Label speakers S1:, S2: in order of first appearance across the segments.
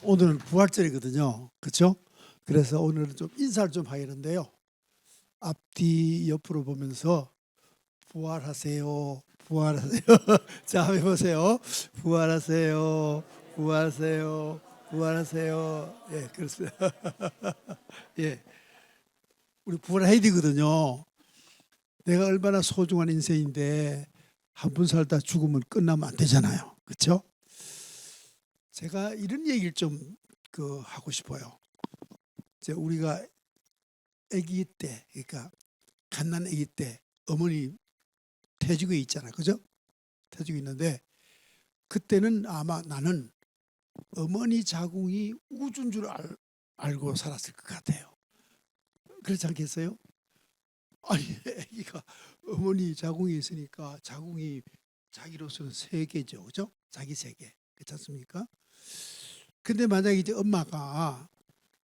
S1: 오늘은 부활절이거든요. 그렇죠? 그래서 오늘은 좀 인사를 좀 하겠는데요. 앞뒤 옆으로 보면서 부활하세요. 부활하세요. 자, 한번 해보세요. 부활하세요. 부활하세요. 부활하세요. 예, 그렇습니다. 예, 우리 부활해야 되거든요. 내가 얼마나 소중한 인생인데 한 번 살다 죽으면 끝나면 안 되잖아요. 그렇죠? 제가 이런 얘기를 좀 하고 싶어요. 이제 우리가 아기 때, 그러니까 갓난 아기 때 어머니 태직에 있잖아요. 그죠? 태직에 있는데 그때는 아마 나는 어머니 자궁이 우주인 줄 알고 살았을 것 같아요. 그렇지 않겠어요? 아니, 아기가 어머니 자궁에 있으니까 자궁이 자기로서는 세계죠. 그죠? 자기 세계. 그렇지 않습니까? 근데 만약에 이제 엄마가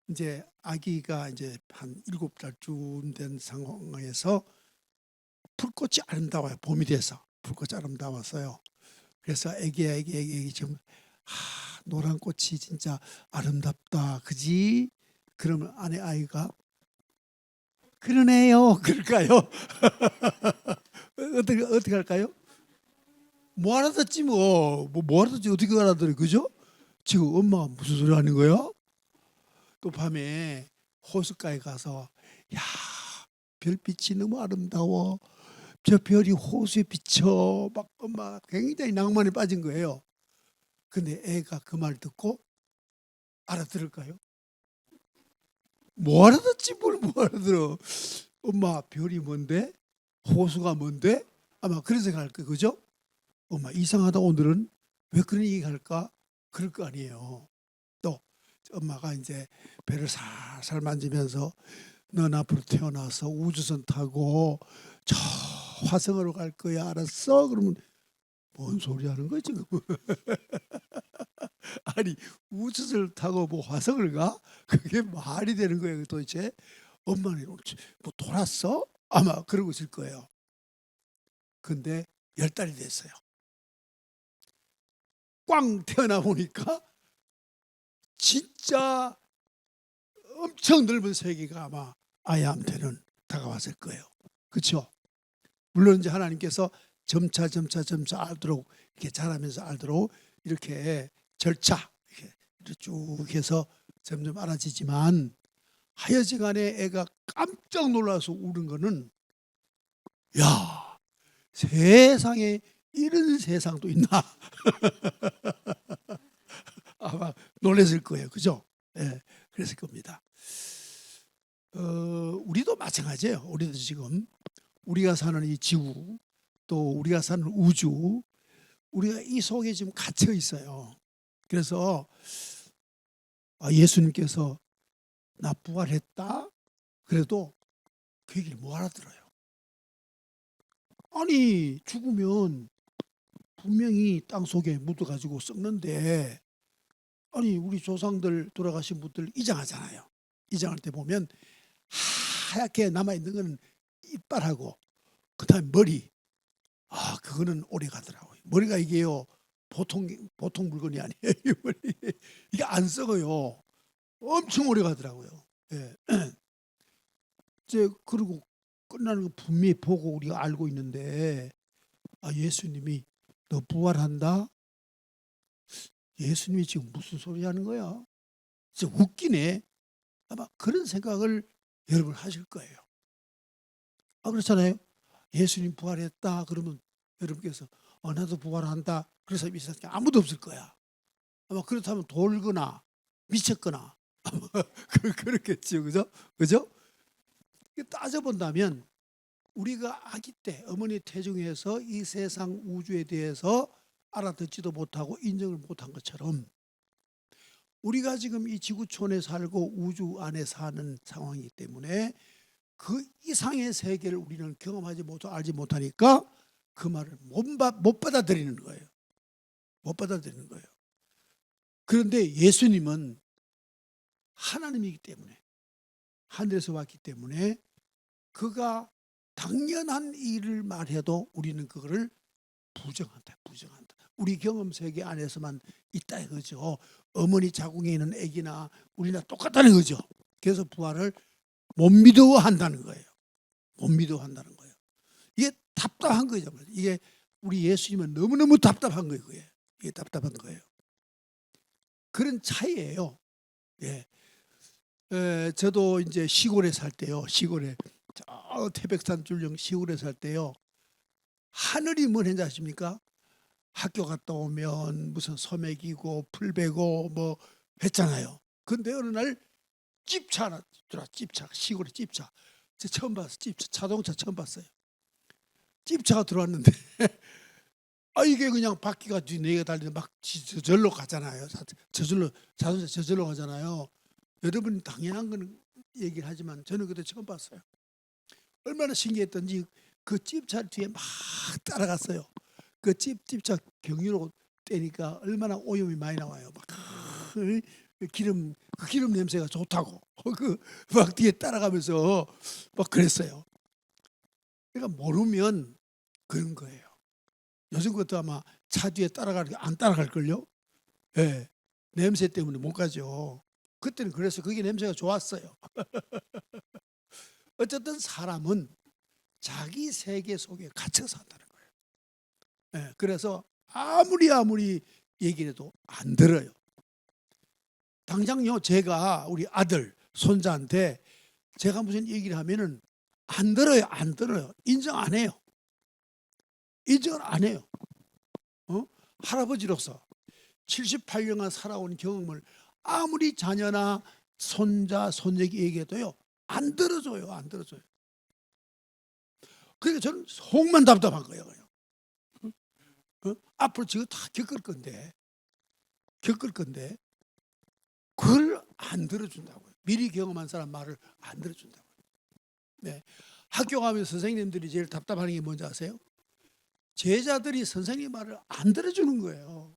S1: 이제 아기가 이제 한 7달쯤 된 상황에서 불꽃이 아름다워요. 봄이 돼서 불꽃이 아름다웠어요. 그래서 애기 지금 노란 꽃이 진짜 아름답다, 그지? 그러면 아이가 그러네요. 그럴까요? 어떻게 할까요? 뭐 알아듣지 뭐 알아듣지 어떻게 알아들어, 그죠? 지금 엄마가 무슨 소리 하는 거야? 또 밤에 호숫가에 가서 야, 별빛이 너무 아름다워. 저 별이 호수에 비쳐. 막 엄마 굉장히 낭만에 빠진 거예요. 근데 애가 그 말 듣고 알아들을까요? 뭐 알아듣지 뭘 알아들어. 엄마 별이 뭔데? 호수가 뭔데? 아마 그런 생각할 거예요. 그죠? 엄마 이상하다 오늘은 왜 그런 얘기 할까? 그럴 거 아니에요. 또 엄마가 이제 배를 살살 만지면서 넌 앞으로 태어나서 우주선 타고 저 화성으로 갈 거야. 알았어? 그러면 뭔 소리 하는 거야 지금? 아니, 우주선을 타고 뭐 화성을 가? 그게 말이 되는 거예요 도대체? 엄마는 뭐 돌았어? 아마 그러고 있을 거예요. 근데 10달이 됐어요. 꽝 태어나 보니까 진짜 엄청 넓은 세계가 아마 아이한테는 다가왔을 거예요. 그렇죠? 물론 이제 하나님께서 점차 알도록 이렇게 자라면서 알도록 이렇게 절차 이렇게 쭉 해서 점점 알아지지만 하여지간에 애가 깜짝 놀라서 우는 거는 야, 세상에 이런 세상도 있나? 아마 놀랐을 거예요. 그죠? 예, 그랬을 겁니다. 우리도 마찬가지예요. 우리도 지금 우리가 사는 이 지구, 또 우리가 사는 우주, 우리가 이 속에 지금 갇혀 있어요. 그래서 예수님께서 나 부활했다? 그래도 그 얘기를 못 알아들어요. 아니, 죽으면 분명히 땅 속에 묻어가지고 썩는데, 아니, 우리 조상들 돌아가신 분들 이장하잖아요. 이장할 때 보면 하얗게 남아있는 거는 이빨하고, 그 다음에 머리. 그거는 오래 가더라고요. 머리가 이게요, 보통 물건이 아니에요. 이게 안 썩어요. 엄청 오래 가더라고요. 예. 이제 그리고 끝나는 거 분명히 보고 우리가 알고 있는데, 예수님이 너 부활한다? 예수님이 지금 무슨 소리 하는 거야? 진짜 웃기네. 아마 그런 생각을 여러분 하실 거예요. 그렇잖아요. 예수님 부활했다 그러면 여러분께서 나도 부활한다. 그래서 이 세상에 아무도 없을 거야. 아마 그렇다면 돌거나 미쳤거나 아마 그렇겠죠. 그죠? 그죠? 따져본다면 우리가 아기 때 어머니 태중에서 이 세상 우주에 대해서 알아듣지도 못하고 인정을 못한 것처럼 우리가 지금 이 지구촌에 살고 우주 안에 사는 상황이기 때문에 그 이상의 세계를 우리는 경험하지 못하고 알지 못하니까 그 말을 못 받아들이는 거예요. 못 받아들이는 거예요. 그런데 예수님은 하나님이기 때문에, 하늘에서 왔기 때문에 그가 당연한 일을 말해도 우리는 그거를 부정한다. 우리 경험 세계 안에서만 있다 이거죠. 어머니 자궁에 있는 아기나 우리나 똑같다는 거죠. 그래서 부활을 못 믿어한다는 거예요. 못 믿어한다는 거예요. 이게 답답한 거죠. 이게 우리 예수님은 너무너무 답답한 거예요. 이게 답답한 거예요. 그런 차이예요. 예. 저도 이제 시골에 살 때요. 시골에 저 태백산 줄령 시골에 살 때요. 하늘이 뭐는지 아십니까? 학교 갔다 오면 무슨 소매기고 풀베고 뭐 했잖아요. 근데 어느 날 찝차 하나 들어와. 찝차, 시골에 찝차. 제가 처음 봤어요. 찝차, 자동차 처음 봤어요. 찝차가 들어왔는데 이게 그냥 바퀴가 뒤네개 달리는 막 저절로 가잖아요. 저절로 자동차 저절로 가잖아요. 여러분 당연한 건 얘기를 하지만 저는 그때 처음 봤어요. 얼마나 신기했던지 그 찝차 뒤에 막 따라갔어요. 그 찝차 경유로 떼니까 얼마나 오염이 많이 나와요. 막 그 기름 냄새가 좋다고 그 막 뒤에 따라가면서 막 그랬어요. 그러니까 모르면 그런 거예요. 요즘 것도 아마 차 뒤에 따라가는 게 안 따라갈 걸요. 예, 냄새 때문에 못 가죠. 그때는 그래서 그게 냄새가 좋았어요. 어쨌든 사람은 자기 세계 속에 갇혀 산다는 거예요. 예, 그래서 아무리 얘기를 해도 안 들어요. 당장요, 제가 우리 아들, 손자한테 제가 무슨 얘기를 하면은 안 들어요. 안 들어요. 인정 안 해요. 인정을 안 해요. 할아버지로서 78년간 살아온 경험을 아무리 자녀나 손자, 손녀에게 얘기해도요, 안 들어줘요. 안 들어줘요. 그러니까 저는 속만 답답한 거예요. 앞으로 지금 다 겪을 건데 그걸 안 들어준다고요. 미리 경험한 사람 말을 안 들어준다고요. 네. 학교 가면 선생님들이 제일 답답한 게 뭔지 아세요? 제자들이 선생님 말을 안 들어주는 거예요.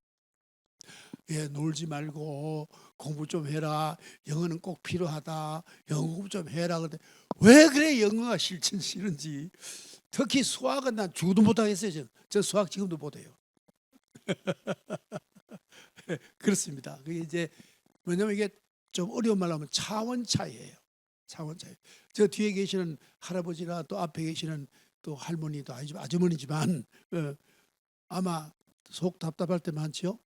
S1: 예, 놀지 말고 공부 좀 해라. 영어는 꼭 필요하다. 영어 공부 좀 해라. 근데 왜 그래 영어가 싫은지. 특히 수학은 난 죽어도 못하겠어요. 저 수학 지금도 못해요. 그렇습니다. 그게 이제 왜냐면 이게 좀 어려운 말로 하면 차원 차이예요. 차원 차이. 저 뒤에 계시는 할아버지나 또 앞에 계시는 또 할머니도 아주머니지만 아마 속 답답할 때 많죠.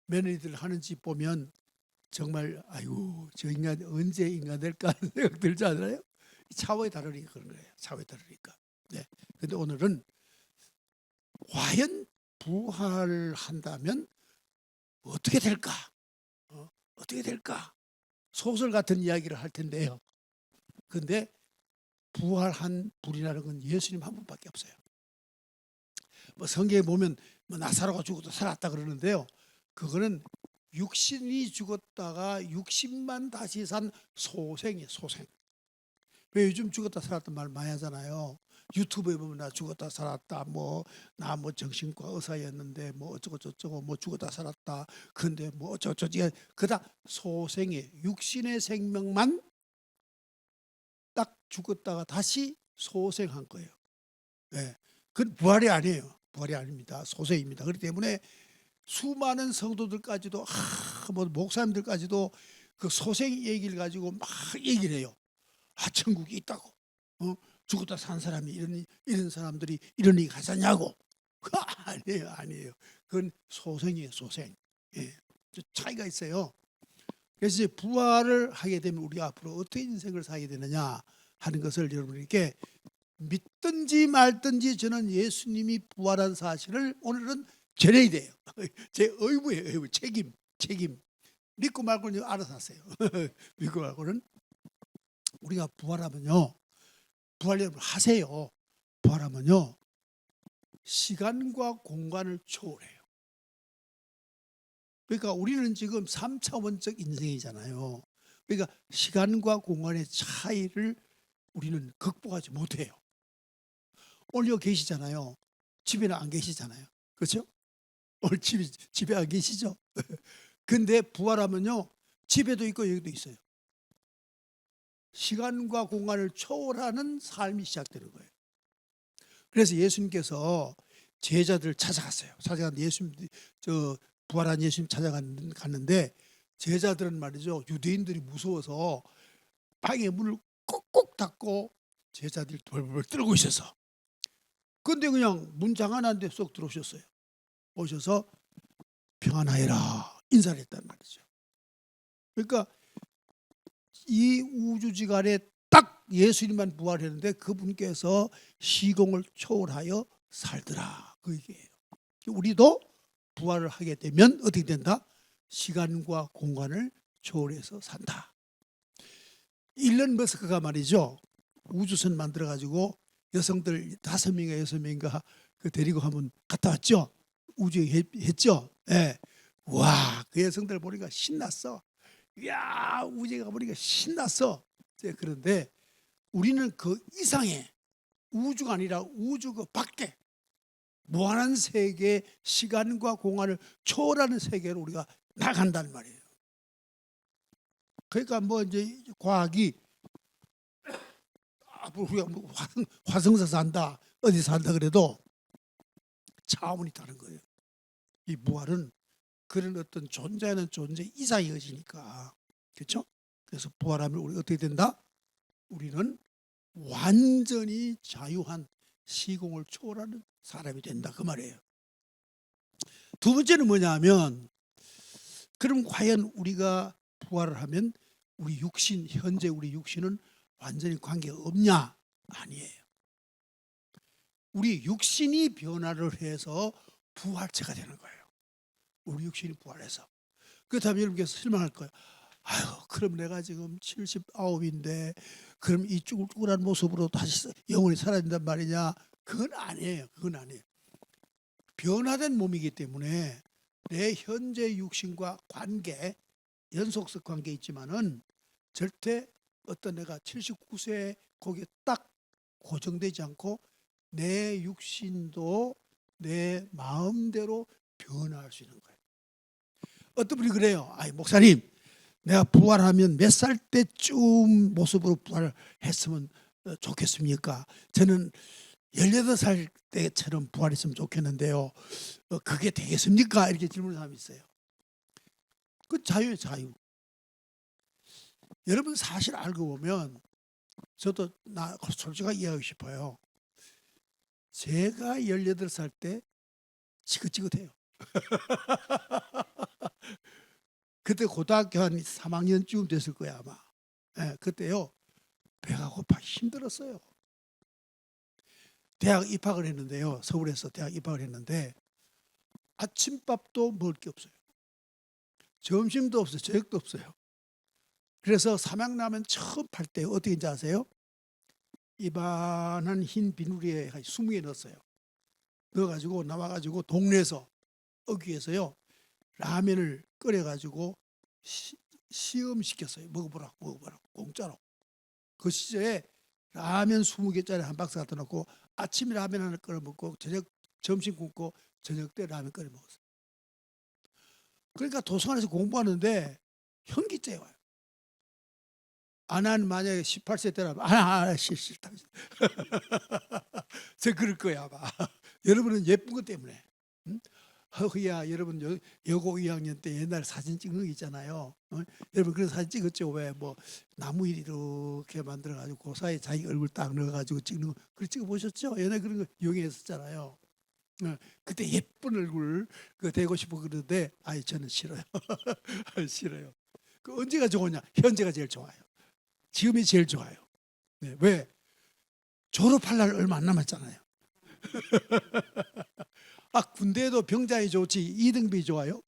S1: 며느리들 하는 집 보면 정말 아이고 저 인간 언제 인간 될까 하는 생각 들지 않아요? 차원이 다르니까 그런 거예요. 차원이 다르니까. 네. 근데 오늘은 과연 부활한다면 어떻게 될까? 어떻게 될까? 소설 같은 이야기를 할 텐데요. 근데 부활한 분이라는 건 예수님 한 분밖에 없어요. 뭐 성경에 보면 뭐 나사로가 죽어도 살았다 그러는데요. 그거는 육신이 죽었다가 60만 다시 산 소생이에요. 소생. 왜 요즘 죽었다 살았다 말 많이 하잖아요. 유튜브에 보면 나 죽었다 살았다 나 정신과 의사였는데 뭐 어쩌고 저쩌고 뭐 죽었다 살았다 근데 뭐 어쩌고 그다 소생이에요. 육신의 생명만 딱 죽었다가 다시 소생한 거예요. 네. 그건 부활이 아니에요. 부활이 아닙니다. 소생입니다. 그렇기 때문에 수많은 성도들까지도 뭐 목사님들까지도 그 소생 얘기를 가지고 막 얘기를 해요. 천국이 있다고. 죽었다 산 사람이 이런 사람들이 이런 얘기 하잖냐고. 아니에요. 그건 소생이에요. 소생. 예. 차이가 있어요. 그래서 이제 부활을 하게 되면 우리가 앞으로 어떻게 인생을 살게 되느냐 하는 것을 여러분에게 믿든지 말든지 저는 예수님이 부활한 사실을 오늘은 전해야 돼요. 제 의무예요. 의무. 책임. 믿고 말고는 알아서 하세요. 믿고 말고는 우리가 부활하면요. 부활 여러분 하세요. 부활하면요. 시간과 공간을 초월해요. 그러니까 우리는 지금 3차원적 인생이잖아요. 그러니까 시간과 공간의 차이를 우리는 극복하지 못해요. 오늘 여기 계시잖아요. 집에는 안 계시잖아요. 그렇죠? 오늘 집에 안 계시죠? 근데 부활하면요. 집에도 있고 여기도 있어요. 시간과 공간을 초월하는 삶이 시작되는 거예요. 그래서 예수님께서 제자들 찾아갔어요. 찾아갔는데 예수님 부활한 예수님 찾아갔는데 제자들은 말이죠. 유대인들이 무서워서 방의 문을 꼭꼭 닫고 제자들이 벌벌 떨고 있어서. 근데 그냥 문 장안한데 쏙 들어오셨어요. 오셔서 평안하여라 인사를 했단 말이죠. 그러니까 이 우주지간에 딱 예수님만 부활했는데 그분께서 시공을 초월하여 살더라 그 얘기예요. 우리도 부활을 하게 되면 어떻게 된다? 시간과 공간을 초월해서 산다. 일론 머스크가 말이죠. 우주선 만들어 가지고 여성들 5명인가 6명인가 그 데리고 한번 갔다 왔죠. 우주에 했죠. 예. 와, 그 여성들 보니까 신났어. 이야, 우주에 가보니까 신났어. 그런데 우리는 그 이상의 우주가 아니라 우주 그 밖에 무한한 세계, 시간과 공간을 초월하는 세계로 우리가 나간단 말이에요. 그러니까 뭐 이제 과학이 우리가 뭐 화성에서 산다, 어디 산다 그래도 차원이 다른 거예요. 이 부활은 그런 어떤 존재하는 존재 이상의 것이니까. 그렇죠? 그래서 부활하면 우리 어떻게 된다? 우리는 완전히 자유한 시공을 초월하는 사람이 된다 그 말이에요. 두 번째는 뭐냐면 그럼 과연 우리가 부활을 하면 우리 육신, 현재 우리 육신은 완전히 관계가 없냐? 아니에요. 우리 육신이 변화를 해서 부활체가 되는 거예요. 우리 육신이 부활해서. 그렇다면 여러분께서 실망할 거예요. 아유, 그럼 내가 지금 79인데 그럼 이 쭈글쭈글한 모습으로 다시 영원히 살아야 된단 말이냐? 그건 아니에요. 그건 아니에요. 변화된 몸이기 때문에 내 현재 육신과 관계, 연속적 관계 있지만은 절대 어떤 내가 79세에 거기에 딱 고정되지 않고 내 육신도 내 마음대로 변화할 수 있는 거예요. 어떤 분이 그래요. 아이, 목사님, 내가 부활하면 몇 살 때쯤 모습으로 부활했으면 좋겠습니까? 저는 18살 때처럼 부활했으면 좋겠는데요. 그게 되겠습니까? 이렇게 질문하는 사람이 있어요. 그 자유예요, 자유. 여러분 사실 알고 보면 저도 솔직하게 이해하고 싶어요. 제가 18살 때 지긋지긋해요. 그때 고등학교 한 3학년쯤 됐을 거야 아마. 예, 그때요 배가 고파 힘들었어요. 대학 입학을 했는데요. 서울에서 대학 입학을 했는데 아침밥도 먹을 게 없어요. 점심도 없어요. 저녁도 없어요. 그래서 삼양라면 처음 팔 때 어떻게 인지 아세요? 이반한 흰 비누리에 한 20개 넣었어요. 넣어가지고 나와가지고 동네에서 어귀에서요 라면을 끓여가지고 시음시켰어요. 먹어보라고 공짜로. 그 시절에 라면 20개짜리 한 박스 갖다 놓고 아침에 라면 하나 끓여 먹고 점심 굶고 저녁 때 라면 끓여 먹었어요. 그러니까 도서관에서 공부하는데 현기증이 와요. 난 만약에 18세 때라면 싫다. 저 그럴 거야 아마. 여러분은 예쁜 것 때문에. 응? 허야 여러분 여고 2학년 때 옛날 사진 찍는 거 있잖아요. 여러분 그런 사진 찍었죠? 왜 뭐 나무 이렇게 만들어 가지고 그 사이에 자기 얼굴 딱 넣어 가지고 찍는 거 그걸 찍어 보셨죠? 옛날에 그런 거 유행했었잖아요. 그때 예쁜 얼굴 그 되고 싶어 그러는데 저는 싫어요. 싫어요. 그 언제가 좋으냐? 현재가 제일 좋아요. 지금이 제일 좋아요. 네, 왜? 졸업할 날 얼마 안 남았잖아요. 군대에도 병장이 좋지 이등병이 좋아요?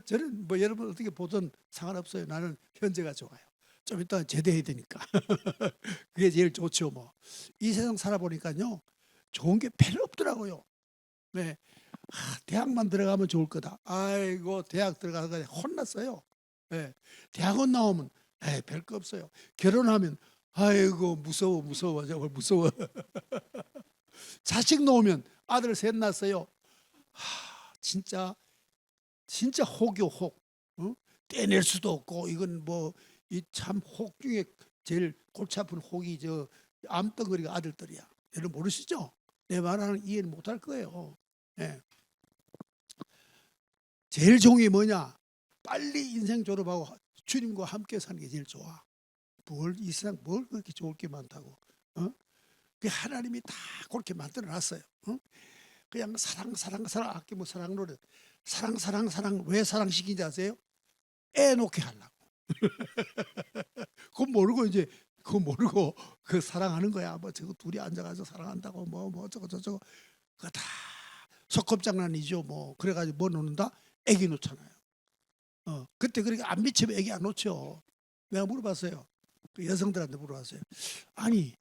S1: 저는 뭐 여러분 어떻게 보든 상관없어요. 나는 현재가 좋아요. 좀 이따 제대해야 되니까. 그게 제일 좋죠. 뭐 이 세상 살아보니까요 좋은 게 별로 없더라고요. 네, 대학만 들어가면 좋을 거다. 아이고 대학 들어가서 혼났어요. 네, 대학원 나오면 별거 없어요. 결혼하면 아이고 무서워 정말 무서워. 자식 놓으면 아들 셋 낳았어요. 진짜 혹이요 혹. 떼낼 수도 없고 이건 뭐 이 참 혹 중에 제일 골치 아픈 혹이 저 암덩어리가 아들들이야. 여러분 모르시죠? 내 말하는 이해를 못할 거예요. 예. 제일 좋은 게 뭐냐? 빨리 인생 졸업하고 주님과 함께 사는 게 제일 좋아. 이 세상 뭘 그렇게 좋을 게 많다고. 그 하나님이 다 그렇게 만들어 놨어요. 그냥 사랑 아까 뭐 사랑 노래 사랑 왜 사랑시킨지 아세요? 애 놓게 하려고. 그거 모르고 그 사랑하는 거야. 뭐 저거 둘이 앉아가지고 사랑한다고 뭐 저거 그거 다 소꿉장난이죠. 뭐 그래가지고 뭐 놓는다? 애기 놓잖아요. 그때 그렇게 안 미치면 애기 안 놓죠. 내가 물어봤어요. 그 여성들한테 물어봤어요. 아니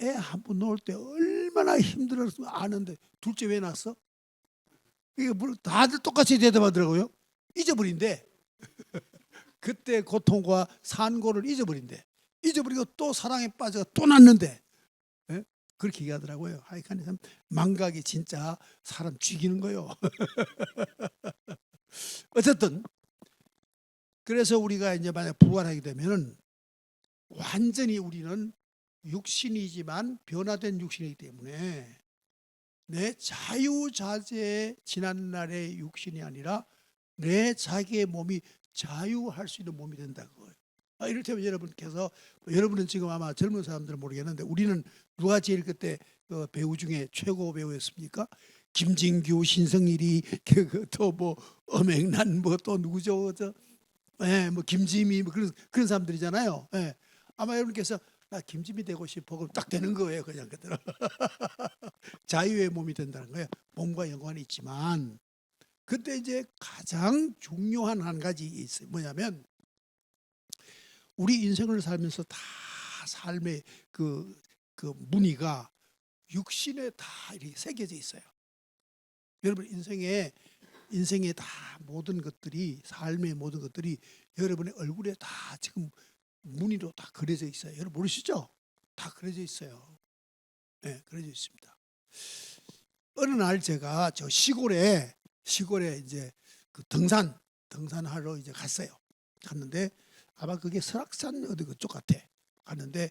S1: 애 한 번 놓을 때 얼마나 힘들었으면 아는데 둘째 왜 낳았어? 이게 다들 똑같이 대답하더라고요. 잊어버린대. 그때 고통과 산고를 잊어버리고 또 사랑에 빠져가 또 낳는데. 예? 그렇게 얘기하더라고요. 하여간 참 망각이 진짜 사람 죽이는 거요. 어쨌든 그래서 우리가 이제 만약 부활하게 되면은 완전히 우리는 육신이지만 변화된 육신이기 때문에 내 자유자재의 지난날의 육신이 아니라 내 자기의 몸이 자유할 수 있는 몸이 된다 그거예요. 이를테면 여러분은 지금 아마 젊은 사람들은 모르겠는데 우리는 누가 제일 그때 그 배우 중에 최고 배우였습니까? 김진규, 신성일이 또 뭐 엄앵란 뭐 또 누구죠? 뭐 김지미 뭐 그런 사람들이잖아요. 아마 여러분께서 나 김지미 되고 싶어 그럼 딱 되는 거예요. 그냥 그대로. 자유의 몸이 된다는 거예요. 몸과 연관이 있지만 그때 이제 가장 중요한 한 가지 있어요. 뭐냐면 우리 인생을 살면서 다 삶의 그 무늬가 육신에 다 이렇게 새겨져 있어요. 여러분 인생의 다 모든 것들이 삶의 모든 것들이 여러분의 얼굴에 다 지금 무늬로 다 그려져 있어요. 여러분 모르시죠? 다 그려져 있어요. 네, 그려져 있습니다. 어느 날 제가 저 시골에 이제 그 등산하러 이제 갔는데 아마 그게 설악산 어디 그쪽 같아. 갔는데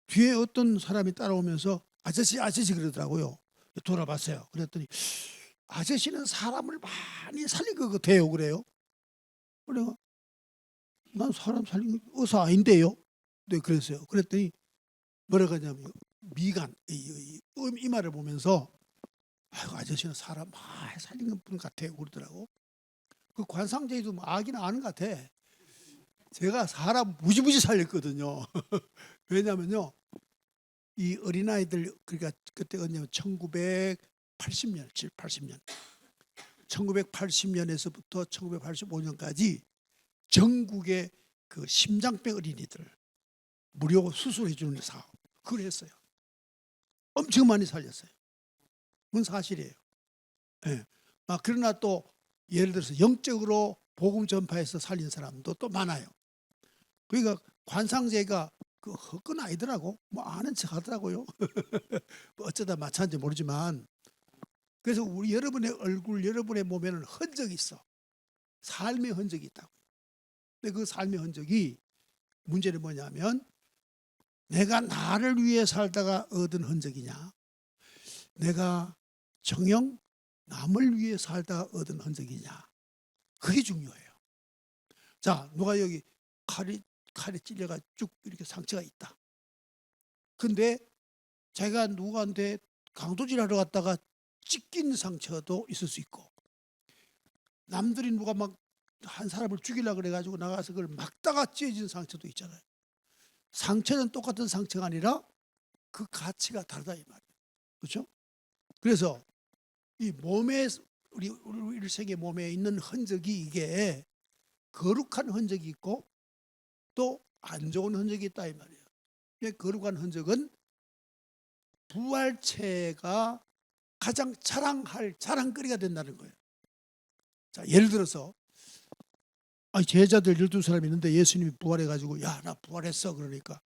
S1: 뒤에 어떤 사람이 따라오면서 아저씨 그러더라고요. 돌아봤어요. 그랬더니 아저씨는 사람을 많이 살린 것 같아요. 그래요. 그래가 난 사람 살린 거 의사 아닌데요. 네, 그랬어요. 그랬더니 뭐라고 하냐면 미간 이 말을 보면서 아이고 아저씨는 사람 많이 살린 분 같아요. 그러더라고. 그 관상제도 뭐 아긴 아는 것 같아. 제가 사람 무지무지 살렸거든요. 왜냐면요. 이 어린아이들 그러니까 그때 언제면 1980년 80년 1980년에서부터 1985년까지 전국의 그 심장병 어린이들 무료 수술해 주는 사업 그걸 했어요. 엄청 많이 살렸어요. 그건 사실이에요. 네. 그러나 또 예를 들어서 영적으로 복음 전파해서 살린 사람도 또 많아요. 그러니까 관상제가 그 헛건 아니더라고. 뭐 아는 척 하더라고요. 뭐 어쩌다 마찬가지 모르지만 그래서 여러분의 얼굴 여러분의 몸에는 흔적이 있어. 삶의 흔적이 있다고. 근데 그 삶의 흔적이 문제는 뭐냐면 내가 나를 위해 살다가 얻은 흔적이냐 내가 정녕 남을 위해 살다가 얻은 흔적이냐 그게 중요해요. 자 누가 여기 칼에 찔려가 쭉 이렇게 상처가 있다. 근데 제가 누구한테 강도질하러 갔다가 찢긴 상처도 있을 수 있고 남들이 누가 막 한 사람을 죽이려고 그래가지고 나가서 그걸 막다가 찢어진 상처도 있잖아요. 상처는 똑같은 상처가 아니라 그 가치가 다르다 이 말이에요. 그렇죠? 그래서 이 몸에 우리 일생의 몸에 있는 흔적이 이게 거룩한 흔적이 있고 또 안 좋은 흔적이 있다 이 말이에요. 거룩한 흔적은 부활체가 가장 자랑거리가 된다는 거예요. 자, 예를 들어서 제자들 12사람이 있는데 예수님이 부활해가지고 야, 나 부활했어. 그러니까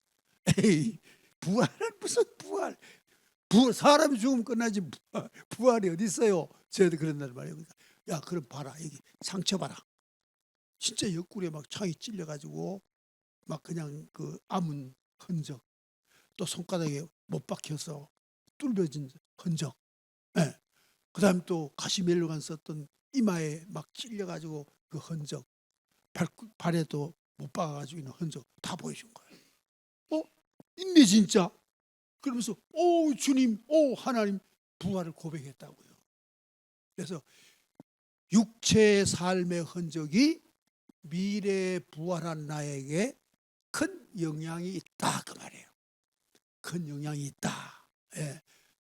S1: 에이, 부활은 무슨 부활? 사람이 죽으면 끝나지 부활이 어디 있어요? 저희들 그런단 말이에요. 그러니까 야, 그럼 봐라. 여기 상처 봐라. 진짜 옆구리에 막 창이 찔려가지고 막 그냥 그 아문 흔적 또 손가락에 못 박혀서 뚫려진 흔적 그 다음 또 가시멜로간 썼던 이마에 막 찔려가지고 그 흔적, 발에도 못 박아가지고 있는 흔적 다 보여준 거예요. 있네 진짜. 그러면서 오 주님, 오 하나님, 부활을 고백했다고요. 그래서 육체의 삶의 흔적이 미래에 부활한 나에게 큰 영향이 있다 그 말이에요. 큰 영향이 있다. 예.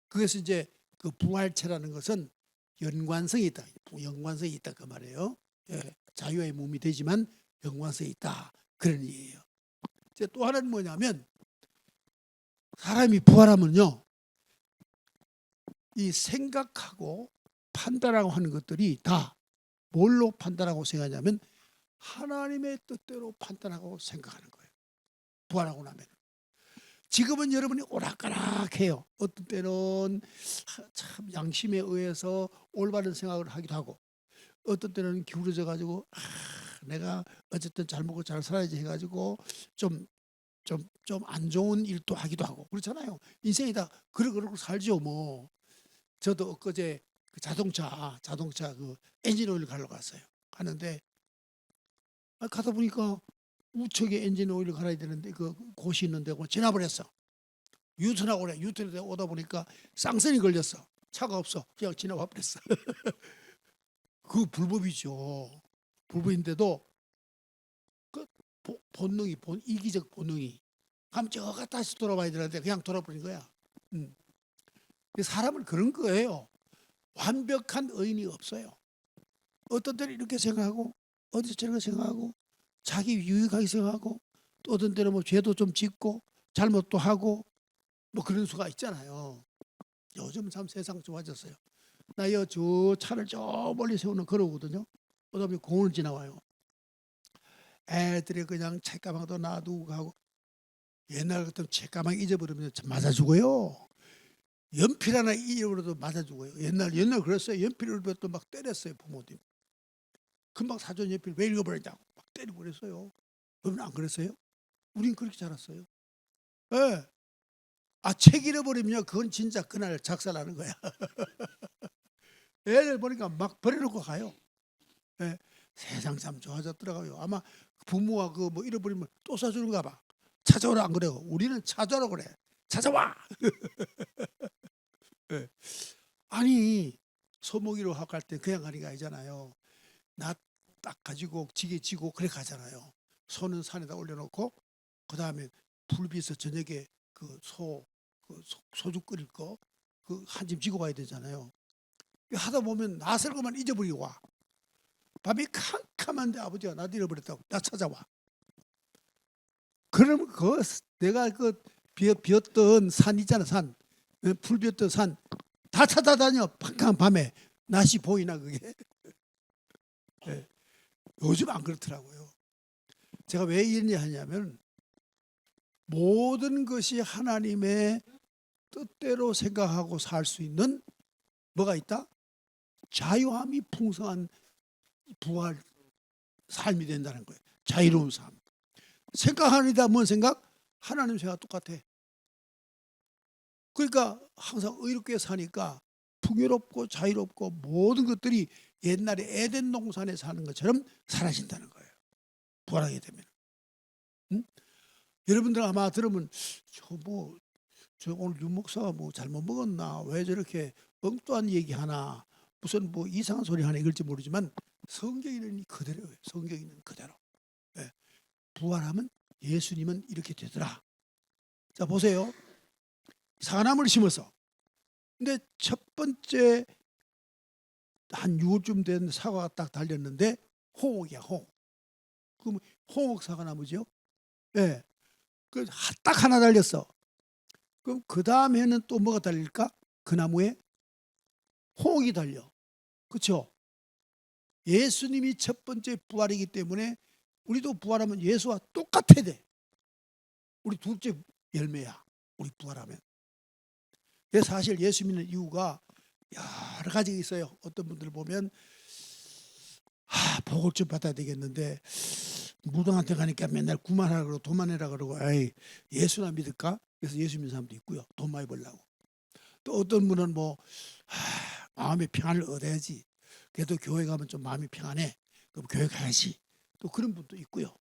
S1: 그래서 이제 그 부활체라는 것은 연관성이 있다. 연관성이 있다 그 말이에요. 예. 자유의 몸이 되지만 연관성이 있다 그런 얘기예요. 이제 또 하나는 뭐냐면 사람이 부활하면요, 이 생각하고 판단하고 하는 것들이 다 뭘로 판단하고 생각하냐면 하나님의 뜻대로 판단하고 생각하는 거예요. 부활하고 나면. 지금은 여러분이 오락가락해요. 어떤 때는 참 양심에 의해서 올바른 생각을 하기도 하고, 어떤 때는 기울어져 가지고 내가 어쨌든 잘 먹고 잘 살아야지 해가지고 좀 안 좋은 일도 하기도 하고 그렇잖아요. 인생이 다 그러고 살죠 뭐. 저도 엊그제 그 자동차 그 엔진 오일 갈러 갔어요. 가는데 가다 보니까 우측에 엔진 오일을 갈아야 되는데 그 곳이 있는데 지나버렸어. 유턴하고 그래. 유턴에 오다 보니까 쌍선이 걸렸어. 차가 없어. 그냥 지나와 버렸어. 그 불법이죠. 불법인데도 그 본능이 이기적 본능이 가면 저가 다시 돌아와야 되는데 그냥 돌아버린 거야. 사람은 그런 거예요. 완벽한 의인이 없어요. 어떤 때는 이렇게 생각하고 어디서 저렇게 생각하고 자기 유익하게 생각하고 또 어떤 때는 뭐 죄도 좀 짓고 잘못도 하고 뭐 그런 수가 있잖아요. 요즘은 참 세상 좋아졌어요. 나 저 차를 저 멀리 세우는 걸어오거든요. 그다음에 공원을 지나와요. 애들이 그냥 책가방도 놔두고 가고 옛날 같은 책가방 잊어버리면 맞아 죽어요. 연필 하나 잃어버려도 맞아 죽어요. 옛날 그랬어요. 연필을 또 막 때렸어요 부모님. 금방 사전 연필 왜 잃어버렸냐고 막 때리고 그랬어요. 여러분 안 그랬어요? 우린 그렇게 자랐어요. 예. 책 잃어버리면 그건 진짜 그날 작살나는 거야. 애들 보니까 막 버려놓고 가요. 예. 세상 참 좋아졌더라고요. 아마 부모가 그 뭐 잃어버리면 또 사주는가 봐. 찾아오라 안 그래요. 우리는 찾아오라 그래. 찾아와. 예. 아니 소모기로 학할 때 그냥 가는 게 아니잖아요. 나 딱 가지고 지게 지고 그래 가잖아요. 소는 산에다 올려놓고 그 다음에 불 비서 저녁에 소주 끓일 거 그 한 짐 지고 가야 되잖아요. 하다 보면 낯설 것만 잊어버리고 와. 밤이 캄캄한데 아버지가 나 잃어버렸다고 나 찾아와. 그러면 내가 비었던 산 있잖아 불 비었던 산 다 찾아다녀. 캄캄한 밤에 낯이 보이나 그게. 네. 요즘 안 그렇더라고요. 제가 왜 이런 하냐면 모든 것이 하나님의 뜻대로 생각하고 살 수 있는 뭐가 있다? 자유함이 풍성한 부활 삶이 된다는 거예요. 자유로운 삶. 생각하니다 뭔 생각? 하나님 생각 똑같아. 그러니까 항상 의롭게 사니까 풍요롭고 자유롭고 모든 것들이 옛날에 에덴 동산에 사는 것처럼 사라진다는 거예요. 부활하게 되면. 응? 여러분들 아마 들으면 저 오늘 윤 목사가 뭐 잘못 먹었나? 왜 저렇게 엉뚱한 얘기하나? 무슨 뭐 이상한 소리 하나 이럴지 모르지만 성경에는 그대로예요. 성경에는 그대로. 예. 부활하면 예수님은 이렇게 되더라. 자 보세요. 사과나무를 심어서 근데 첫 번째 한 6월쯤 된 사과가 딱 달렸는데 홍옥이야 홍옥. 그럼 홍옥 사과나무죠. 예. 딱 하나 달렸어. 그럼 그 다음에는 또 뭐가 달릴까? 그 나무에 홍옥이 달려. 그렇죠? 예수님이 첫 번째 부활이기 때문에 우리도 부활하면 예수와 똑같아야 돼. 우리 둘째 열매야. 우리 부활하면. 그래서 사실 예수 믿는 이유가 여러 가지 있어요. 어떤 분들 보면 복을 좀 받아야 되겠는데 무당한테 가니까 맨날 구만하라 그러고 돈만내라 그러고 에이 예수나 믿을까? 그래서 예수 믿는 사람도 있고요. 돈 많이 벌라고. 또 어떤 분은 마음의 평안을 얻어야지. 그래도 교회 가면 좀 마음이 평안해. 그럼 교회 가야지. 또 그런 분도 있고요.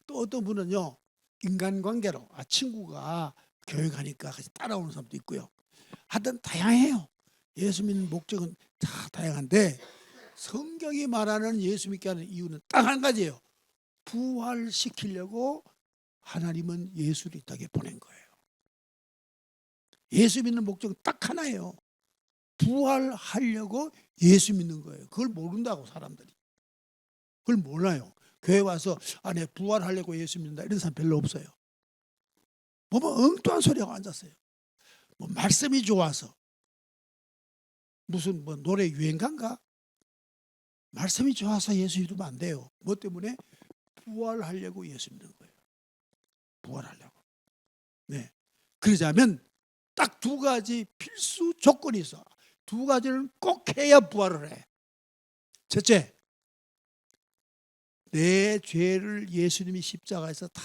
S1: 또 어떤 분은요, 인간관계로 친구가 교회 가니까 같이 따라오는 사람도 있고요. 하여튼 다양해요. 예수 믿는 목적은 다 다양한데 성경이 말하는 예수 믿게 하는 이유는 딱 한 가지예요. 부활시키려고 하나님은 예수를 이 땅에 보낸 거예요. 예수 믿는 목적은 딱 하나예요. 부활하려고 예수 믿는 거예요. 그걸 모른다고 사람들이. 그걸 몰라요. 교회 와서 내 부활하려고 예수 믿는다 이런 사람 별로 없어요. 뭐 엉뚱한 소리하고 앉았어요. 뭐 말씀이 좋아서 무슨 뭐 노래 유행가인가? 말씀이 좋아서 예수 믿으면 안 돼요. 뭐 때문에? 부활하려고 예수 믿는 거예요. 부활하려고. 네. 그러자면 딱 두 가지 필수 조건이 있어. 두 가지는 꼭 해야 부활을 해. 첫째, 내 죄를 예수님이 십자가에서 다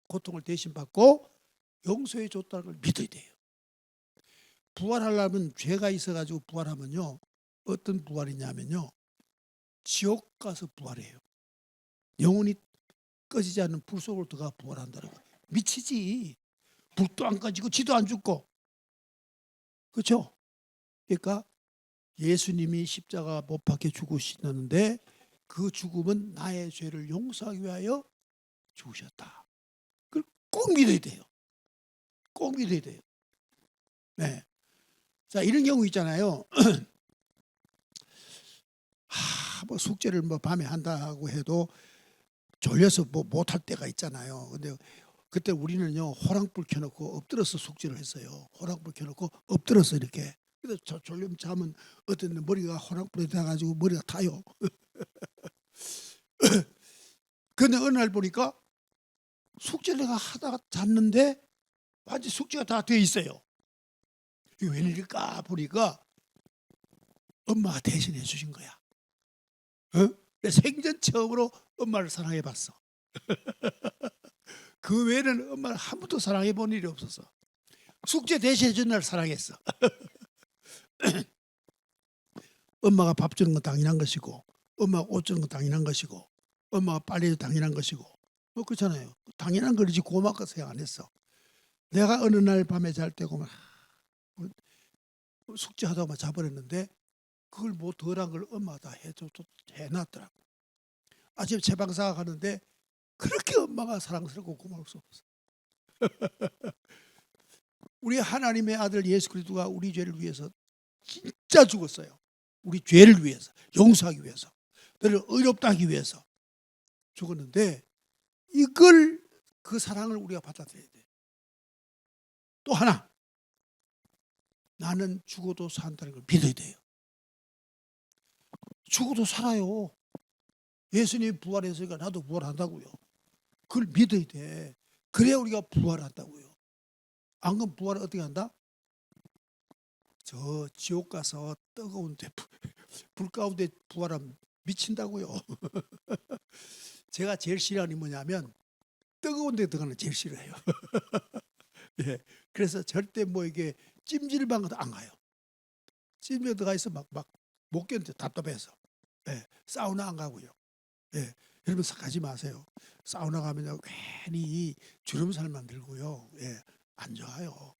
S1: 고통을 대신 받고 용서해 줬다는 걸 믿어야 돼요. 부활하려면 죄가 있어가지고 부활하면요, 어떤 부활이냐면요, 지옥 가서 부활해요. 영혼이 꺼지지 않는 불 속으로 들어가 부활한다는 거예요. 미치지. 불도 안 꺼지고 지도 안 죽고. 그렇죠? 그러니까 예수님이 십자가 못 박혀 죽으시는데 그 죽음은 나의 죄를 용서하기 위하여 죽으셨다. 그걸 꼭 믿어야 돼요. 꼭 믿어야 돼요. 네. 자, 이런 경우 있잖아요. 뭐 숙제를 뭐 밤에 한다고 해도 졸려서 뭐 못할 때가 있잖아요. 근데 그때 우리는요, 호랑불 켜놓고 엎드려서 숙제를 했어요. 호랑불 켜놓고 엎드려서 이렇게. 그래서 졸리면 자면 어떤 머리가 호랑불에 닿아가지고 머리가 타요. 근데 어느 날 보니까 숙제를 내가 하다가 잤는데 완전 숙제가 다 돼 있어요. 이게 웬일일까 보니까 엄마가 대신해 주신 거야. 생전 처음으로 엄마를 사랑해 봤어. 그 외에는 엄마를 한 번도 사랑해 본 일이 없었어. 숙제 대신해 준 날 사랑했어. 엄마가 밥 주는 건 당연한 것이고, 엄마가 옷 주는 건 당연한 것이고, 엄마가 빨래도 당연한 것이고, 뭐 그렇잖아요. 당연한 거지 고맙고 생각 안 했어. 내가 어느 날 밤에 잘 때 보면 숙제하다가 자버렸는데 그걸 뭐 덜한 걸 엄마가 다 해놨더라고. 아침에 제방사가 가는데 그렇게 엄마가 사랑스럽고 고마울 수 없어. 우리 하나님의 아들 예수 그리스도가 우리 죄를 위해서 진짜 죽었어요. 우리 죄를 위해서, 용서하기 위해서, 너를 의롭다 하기 위해서 죽었는데 이걸 그 사랑을 우리가 받아들여야 돼. 또 하나, 나는 죽어도 산다는 걸 믿어야 돼요. 죽어도 살아요. 예수님이 부활했으니까 나도 부활한다고요. 그걸 믿어야 돼. 그래야 우리가 부활한다고요. 안 그러면 부활을 어떻게 한다? 저 지옥 가서 뜨거운 불 가운데 부활하면 미친다고요. 제가 제일 싫어하는 게 뭐냐면 뜨거운 데 들어가는 제일 싫어해요. 예. 그래서 절대 뭐 이게 찜질방 같은 안 가요. 찜질방 들어가 있어 막 못 견뎌 답답해서. 예. 사우나 안 가고요. 예. 여러분 가지 마세요. 사우나 가면요 괜히 주름살만 들고요. 예. 안 좋아요.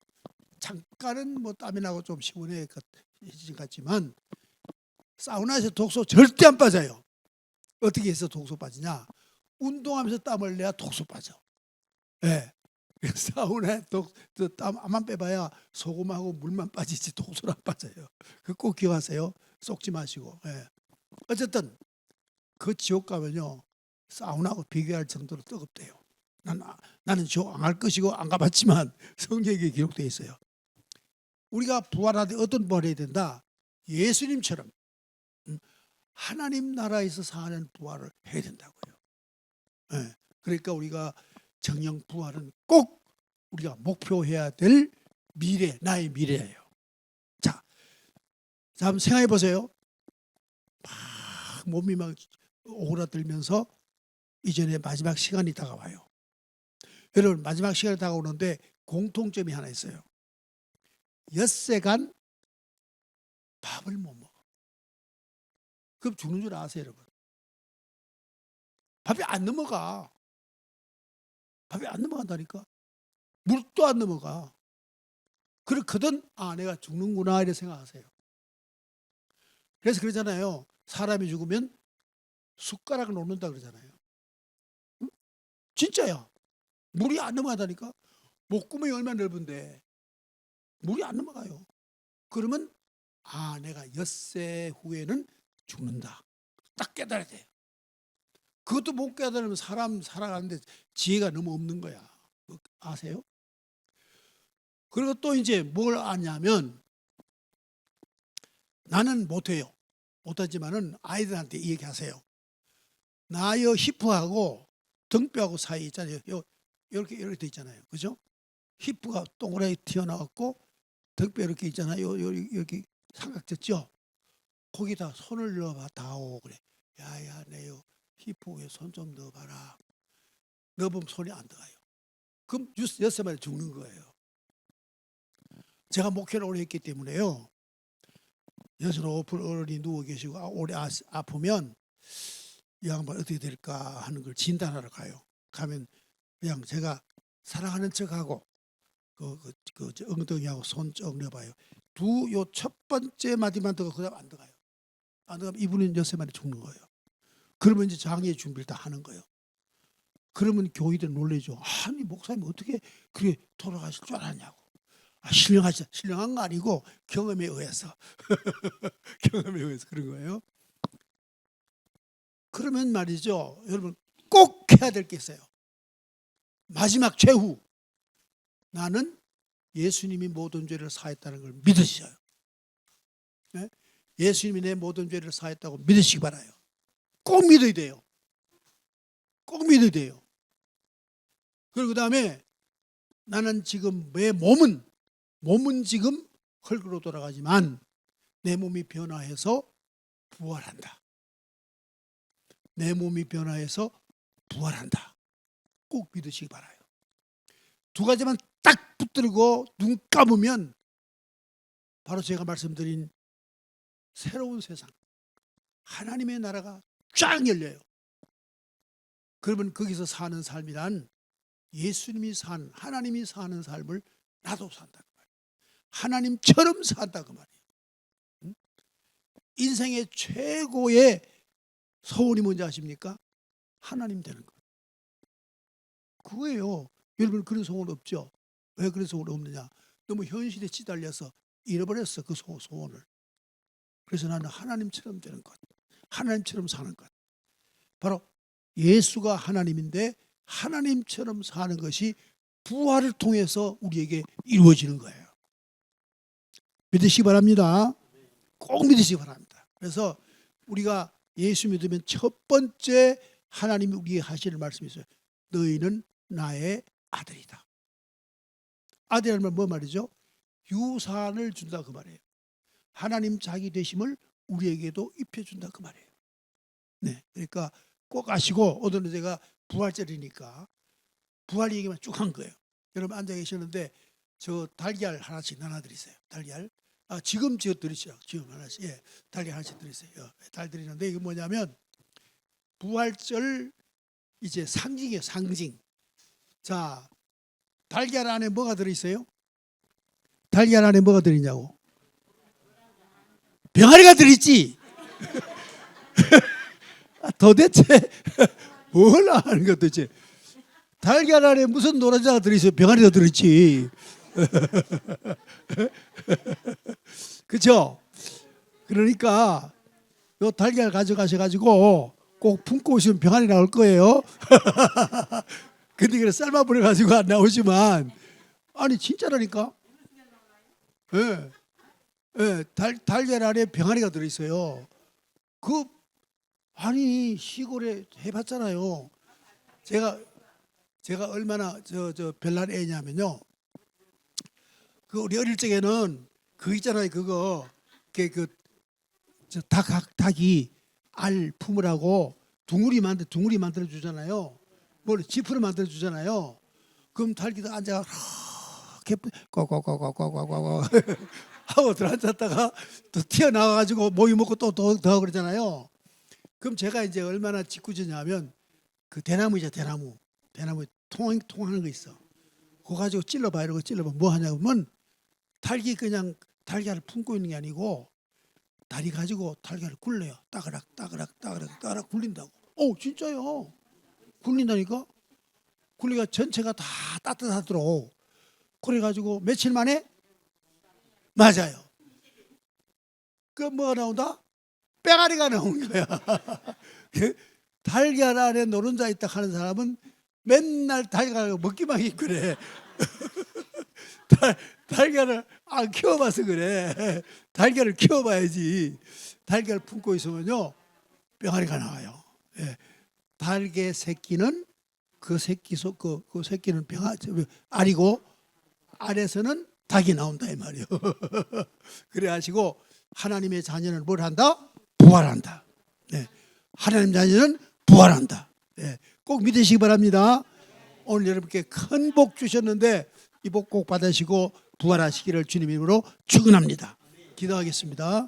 S1: 잠깐은 뭐 땀이 나고 좀 시원해 같지만 사우나에서 독소 절대 안 빠져요. 어떻게 해서 독소 빠지냐? 운동하면서 땀을 내야 독소 빠져. 예. 사우나에 땀만 빼봐야 소금하고 물만 빠지지 독소는 안 빠져요. 그 꼭 기억하세요. 쏙지 마시고. 예. 어쨌든 그 지옥 가면요 사우나하고 비교할 정도로 뜨겁대요. 나는 지옥 안 갈 것이고 안 가봤지만 성경에 기록되어 있어요. 우리가 부활하되 어떤 부활해야 된다? 예수님처럼 하나님 나라에서 사는 부활을 해야 된다고요. 예. 그러니까 우리가 정령 부활은 꼭 우리가 목표해야 될 미래, 나의 미래예요. 자, 한번 생각해 보세요. 막 몸이 막 오그라들면서 이전에 마지막 시간이 다가와요. 여러분 마지막 시간이 다가오는데 공통점이 하나 있어요. 엿새간 밥을 못 먹어. 그럼 죽는 줄 아세요, 여러분? 밥이 안 넘어가. 밥이 안 넘어간다니까. 물도 안 넘어가. 그렇거든 내가 죽는구나 이렇게 생각하세요. 그래서 그러잖아요. 사람이 죽으면 숟가락을 놓는다 그러잖아요. 응? 진짜야. 물이 안 넘어가다니까. 목구멍이 얼마나 넓은데 물이 안 넘어가요. 그러면 내가 엿새 후에는 죽는다. 딱 깨달아야 돼요. 그것도 못 깨달으면 사람 살아가는데 지혜가 너무 없는 거야. 아세요? 그리고 또 이제 뭘 아냐면 나는 못해요. 못하지만은 아이들한테 이 얘기하세요. 나의 히프하고 등뼈하고 사이 있잖아요. 이렇게 돼 있잖아요. 그죠? 히프가 동그랗게 튀어나왔고 등뼈 이렇게 있잖아요. 여기 삼각졌죠? 거기다 손을 넣어봐 다오 그래. 야야 내요 히프에 손 좀 넣어봐라. 넣어보면 손이 안 들어가요. 그럼 엿새 마리 죽는 거예요. 제가 목회를 오래 했기 때문에요. 65 어른이 누워 계시고 오래 아프면 이 양반 어떻게 될까 하는 걸 진단하러 가요. 가면 그냥 제가 사랑하는 척하고 그 엉덩이하고 손 쭉 넣어봐요. 요 첫 번째 마디만 들어가 그다음 안 들어가요. 안 들어가면 이분은 엿새 마리 죽는 거예요. 그러면 이제 장애 준비를 다 하는 거예요. 그러면 교인들 놀래죠. 아니 목사님 어떻게 그렇게 돌아가실 줄 알았냐고. 신령한 거 아니고 경험에 의해서 경험에 의해서 그런 거예요. 그러면 말이죠, 여러분 꼭 해야 될 게 있어요. 마지막 최후 나는 예수님이 모든 죄를 사했다는 걸 믿으셔요. 네? 예수님이 내 모든 죄를 사했다고 믿으시기 바라요. 꼭 믿어야 돼요. 꼭 믿어야 돼요. 그리고 그 다음에 나는 지금 내 몸은 지금 흙으로 돌아가지만 내 몸이 변화해서 부활한다. 내 몸이 변화해서 부활한다. 꼭 믿으시기 바라요. 두 가지만 딱 붙들고 눈 감으면 바로 제가 말씀드린 새로운 세상, 하나님의 나라가 쫙 열려요. 그러면 거기서 사는 삶이란 예수님이 산, 하나님이 사는 삶을 나도 산다 그 말이에요. 하나님처럼 산다 그 말이에요. 인생의 최고의 소원이 뭔지 아십니까? 하나님 되는 거. 그거예요. 여러분 그런 소원 없죠? 왜 그런 소원 없느냐? 너무 현실에 치달려서 잃어버렸어 그 소원을. 그래서 나는 하나님처럼 되는 것, 하나님처럼 사는 것. 바로 예수가 하나님인데 하나님처럼 사는 것이 부활을 통해서 우리에게 이루어지는 거예요. 믿으시기 바랍니다. 꼭 믿으시기 바랍니다. 그래서 우리가 예수 믿으면 첫 번째 하나님이 우리에게 하시는 말씀이 있어요. 너희는 나의 아들이다. 아들이라는 말 뭐 말이죠? 유산을 준다 그 말이에요. 하나님 자기 되심을 우리에게도 입혀준다 그 말이에요. 네, 그러니까 꼭 아시고 오늘은 제가 부활절이니까 부활 얘기만 쭉 한 거예요. 여러분 앉아 계시는데 저 달걀 하나씩 나눠드리세요. 달걀. 지금 저 드리시죠. 지금 하나씩. 예, 달걀 하나씩 드리세요. 달 드리는데 이게 뭐냐면 부활절 이제 상징이에요. 상징. 자, 달걀 안에 뭐가 들어있어요? 달걀 안에 뭐가 들어있냐고? 병아리가 들어있지. 도대체 뭘 하는 것 도대체. 달걀 안에 무슨 노른자가 들어있어요? 병아리가 들어있지. 그렇죠? 그러니까 요 달걀 가져가셔가지고 꼭 품고 오시면 병아리 나올 거예요. 근데 그래 삶아 버려가지고 안 나오지만 아니 진짜라니까. 예, 예, 달걀 안에 병아리가 들어있어요. 아니 시골에 해봤잖아요. 제가 얼마나 저 별난 애냐면요. 우리 어릴 적에는 있잖아요. 그거 닭이 알 품으라고 둥우리 만들어 주잖아요. 뭘 지푸를 만들어 주잖아요. 그럼 닭이도 앉아가 이렇게 꼬꼬꼬꼬꼬꼬꼬 하고 들어앉았다가 또 튀어나와가지고 모이 먹고 또 그러잖아요. 그럼 제가 이제 얼마나 짓궂으냐면 그 대나무이자 대나무 통하는 거 있어. 그거 가지고 찔러봐. 이러고 찔러봐. 뭐 하냐면 달기 그냥 달걀을 품고 있는 게 아니고 다리 가지고 달걀을 굴려요. 따그락 굴린다고. 진짜요. 굴린다니까. 굴리가 전체가 다 따뜻하도록. 그래가지고 며칠 만에 맞아요. 그 뭐가 나온다? 빼가리가 나온 거야. 달걀 안에 노른자 있다 하는 사람은 맨날 달걀을 먹기만 해 그래. 달걀을 안 키워봐서 그래. 달걀을 키워봐야지. 달걀 품고 있으면요 병아리가 나와요. 예. 달개 새끼는 그 새끼는 알이고 알에서는 닭이 나온다 이 말이요. 그래 하시고 하나님의 자녀는 뭘 한다? 부활한다. 네. 하나님 자녀는 부활한다. 네. 꼭 믿으시기 바랍니다. 오늘 여러분께 큰 복 주셨는데 이 복 꼭 받으시고 부활하시기를 주님 이름으로 축원합니다. 기도하겠습니다.